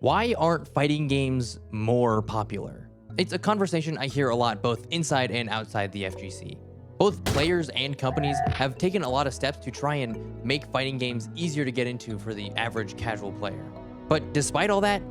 Why aren't fighting games more popular? It's a conversation I hear a lot both inside and outside the FGC. Both players and companies have taken a lot of steps to try and make fighting games easier to get into for the average casual player. But despite all that,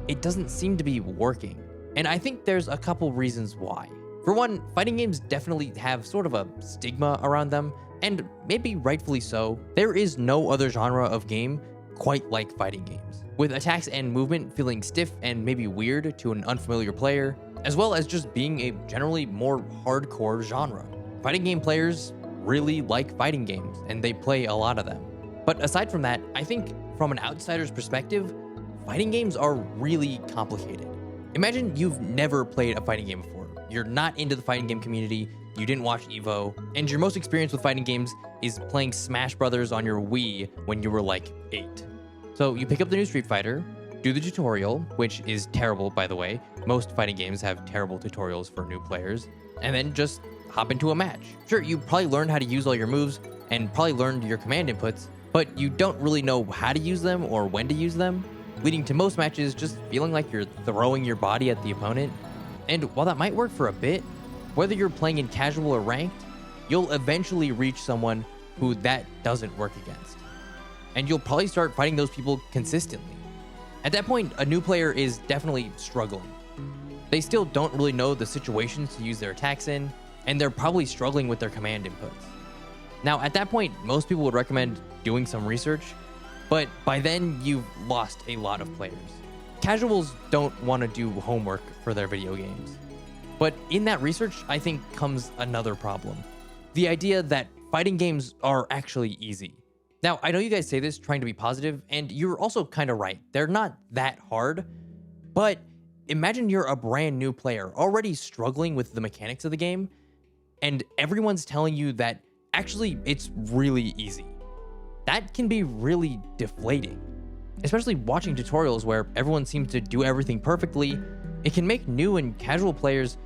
it doesn't seem to be working. And I think there's a couple reasons why. For one, fighting games definitely have sort of a stigma around them, and maybe rightfully so. There is no other genre of game quite like fighting games, with attacks and movement feeling stiff and maybe weird to an unfamiliar player, as well as just being a generally more hardcore genre. Fighting game players really like fighting games, and they play a lot of them. But aside from that, I think from an outsider's perspective, fighting games are really complicated. Imagine you've never played a fighting game before. You're not into the fighting game community, you didn't watch EVO, and your most experience with fighting games is playing Smash Brothers on your Wii when you were like 8. So you pick up the new Street Fighter, do the tutorial, which is terrible by the way. Most fighting games have terrible tutorials for new players, and then just hop into a match. Sure, you probably learned how to use all your moves and probably learned your command inputs, but you don't really know how to use them or when to use them, leading to most matches just feeling like you're throwing your body at the opponent. And while that might work for a bit, whether you're playing in casual or ranked, you'll eventually reach someone who that doesn't work against. And you'll probably start fighting those people consistently. At that point, a new player is definitely struggling. They still don't really know the situations to use their attacks in, and they're probably struggling with their command inputs. Now, at that point, most people would recommend doing some research, but by then you've lost a lot of players. Casuals don't want to do homework for their video games. But in that research, I think comes another problem. The idea that fighting games are actually easy. Now, I know you guys say this trying to be positive, and you're also kind of right. They're not that hard, but imagine you're a brand new player already struggling with the mechanics of the game, and everyone's telling you that actually it's really easy. That can be really deflating. Especially watching tutorials where everyone seems to do everything perfectly, it can make new and casual players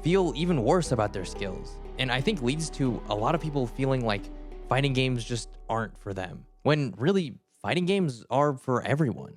feel even worse about their skills, and I think leads to a lot of people feeling like fighting games just aren't for them, when really fighting games are for everyone.